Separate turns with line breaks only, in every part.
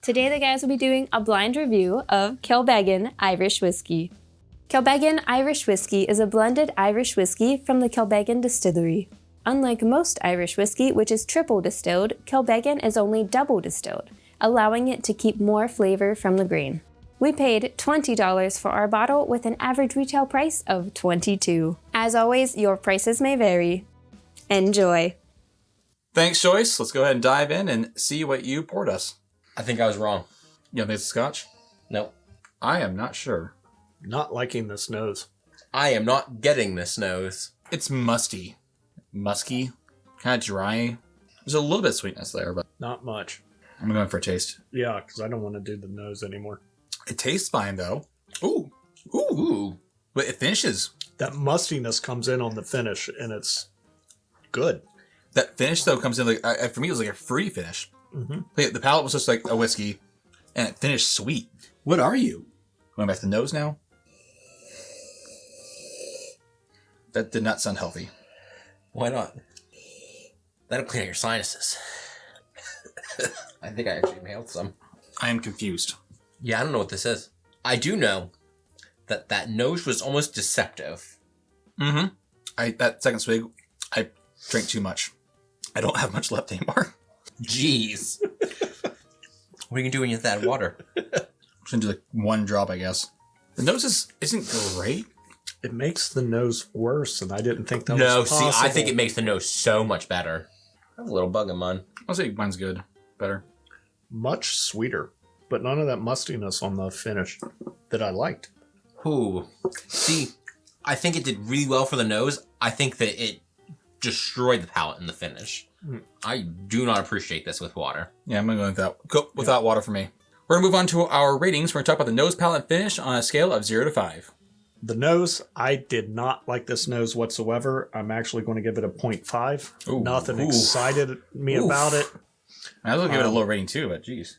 Today the guys will be doing a blind review of Kilbeggan Irish Whisky. Kilbeggan Irish Whisky is a blended Irish whisky from the Kilbeggan Distillery. Unlike most Irish whisky, which is triple distilled, Kilbeggan is only double distilled, allowing it to keep more flavor from the grain. We paid $20 for our bottle with an average retail price of $22. As always, your prices may vary. Enjoy.
Thanks, Joyce. Let's go ahead and dive in and see what you poured us.
I think I was wrong.
You don't think it's scotch?
Nope.
I am not sure.
Not liking this nose.
I am not getting this nose.
It's musty. Musky. Kind of dry. There's a little bit of sweetness there, but
Not much.
I'm going for a taste.
Yeah, because I don't want to do the nose anymore.
It tastes fine, though.
Ooh. Ooh.
But it finishes.
That mustiness comes in on the finish, and it's good.
That finish, though, comes in like, for me, it was like a fruity finish.
Mm-hmm.
The palate was just like a whiskey, and it finished sweet. What are you? Going back to the nose now? That did not sound healthy.
Why not? That'll clear your sinuses. I think I actually inhaled some.
I am confused.
Yeah, I don't know what this is. I do know that nose was almost deceptive.
Mm-hmm. That second swig, I drank too much. I don't have much left anymore.
Jeez. What are you gonna do when you have that water?
I'm just gonna do like one drop, I guess. The nose isn't great.
It makes the nose worse, and I didn't think that
No,
was
see,
possible.
I think it makes the nose so much better. I have a little bug in mine.
I'll say mine's good. Better.
Much sweeter, but none of that mustiness on the finish that I liked.
Ooh. See, I think it did really well for the nose. I think that it destroyed the palate in the finish. I do not appreciate this with water.
Yeah, I'm gonna go without water for me. We're gonna move on to our ratings. We're gonna talk about the nose, palate, and finish on a scale of 0 to 5.
The nose, I did not like this nose whatsoever. I'm actually going to give it a 0.5.
Ooh.
Nothing
Oof.
excited me
Oof.
about it.
I was gonna give it a low rating too, but geez.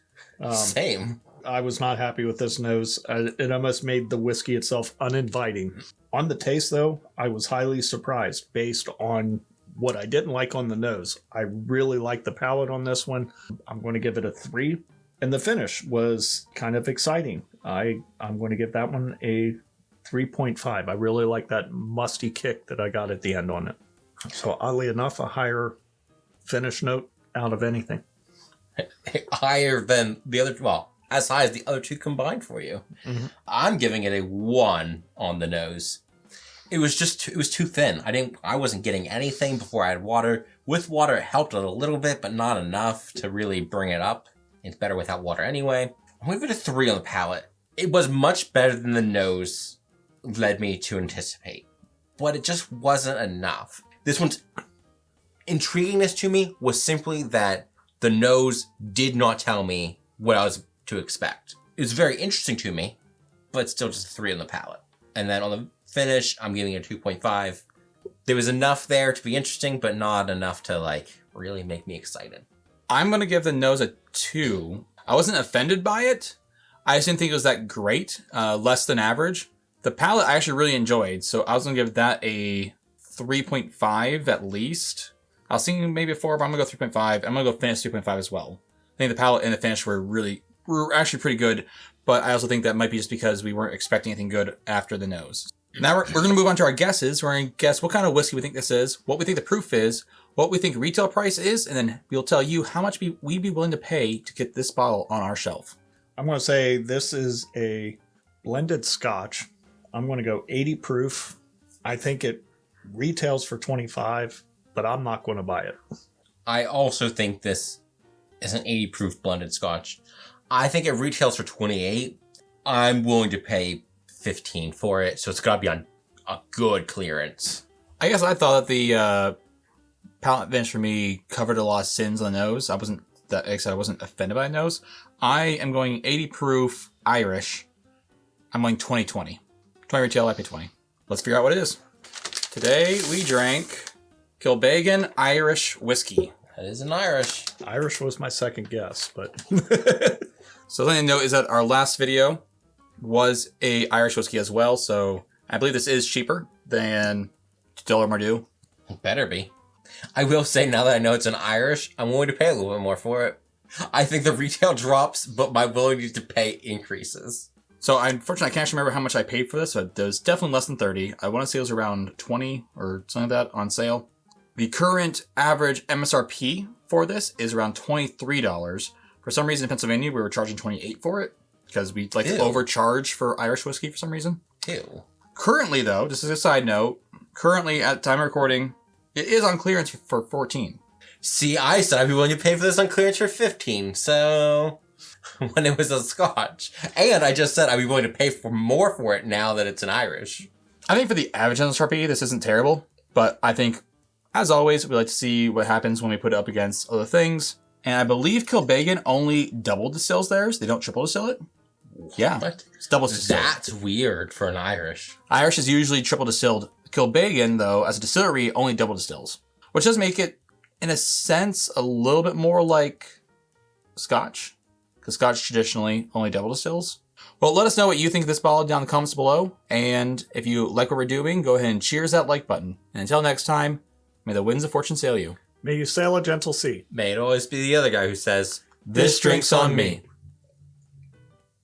Same.
I was not happy with this nose. It almost made the whiskey itself uninviting. On the taste, though, I was highly surprised based on what I didn't like on the nose. I really like the palate on this one. I'm going to give it a 3. And the finish was kind of exciting. I'm going to give that one a 3.5. I really like that musty kick that I got at the end on it. So oddly enough, a higher finish note out of anything.
Higher than the other, well, as high as the other two combined for you.
Mm-hmm.
I'm giving it a 1 on the nose. It was too thin. I wasn't getting anything before I had water. With water, it helped a little bit, but not enough to really bring it up. It's better without water anyway. I'm going to give it a 3 on the palate. It was much better than the nose led me to anticipate, but it just wasn't enough. This one's intriguingness to me was simply that the nose did not tell me what I was to expect. It was very interesting to me, but still just a 3 on the palate. And then on the finish, I'm giving it a 2.5. There was enough there to be interesting, but not enough to really make me excited.
I'm gonna give the nose a 2. I wasn't offended by it. I just didn't think it was that great. Less than average. The palate I actually really enjoyed, so I was gonna give that a 3.5 at least. I was thinking maybe a 4, but I'm gonna go 3.5. I'm gonna go finish 2.5 as well. I think the palate and the finish were actually pretty good, but I also think that might be just because we weren't expecting anything good after the nose. Now we're going to move on to our guesses. We're going to guess what kind of whiskey we think this is, what we think the proof is, what we think retail price is, and then we'll tell you how much we'd be willing to pay to get this bottle on our shelf.
I'm going to say this is a blended scotch. I'm going to go 80 proof. I think it retails for 25, but I'm not going to buy it.
I also think this is an 80 proof blended scotch. I think it retails for 28. I'm willing to pay 15 for it, so it's got to be on a good clearance.
I guess I thought that the palate finish for me covered a lot of sins on the nose. I wasn't offended by the nose. I am going 80 proof Irish. I'm going 20. 20 retail, I pay 20. Let's figure out what it is. Today we drank Kilbeggan Irish Whiskey.
That is an Irish.
Irish was my second guess, but
So the thing to note is that our last video was a Irish whiskey as well, so I believe this is cheaper than Stella Mardu.
It better be. I will say, now that I know it's an Irish, I'm willing to pay a little bit more for it. I think the retail drops, but my willingness to pay increases.
So unfortunately, I can't actually remember how much I paid for this, but there's definitely less than 30. I want to say it was around 20 or something like that on sale. The current average MSRP for this is around $23. For some reason in Pennsylvania, we were charging $28 for it because we like to overcharge for Irish whiskey for some reason.
Ew.
Currently, though, just as a side note, currently at the time of recording, it is on clearance for $14.
See, I said I'd be willing to pay for this on clearance for $15, so when it was a Scotch. And I just said I'd be willing to pay for more for it now that it's an Irish.
I think for the average MSRP, this isn't terrible, but I think, as always, we like to see what happens when we put it up against other things. And I believe Kilbeggan only double distills theirs. They don't triple distill it. Yeah,
What?
it's double distilled.
That's weird for an Irish.
Irish is usually triple distilled. Kilbeggan, though, as a distillery, only double distills, which does make it, in a sense, a little bit more like Scotch, because Scotch traditionally only double distills. Well, let us know what you think of this bottle down in the comments below, and if you like what we're doing, go ahead and cheers that like button. And until next time, may the winds of fortune sail you.
May you sail a gentle sea.
May it always be the other guy who says,
This drink's on me.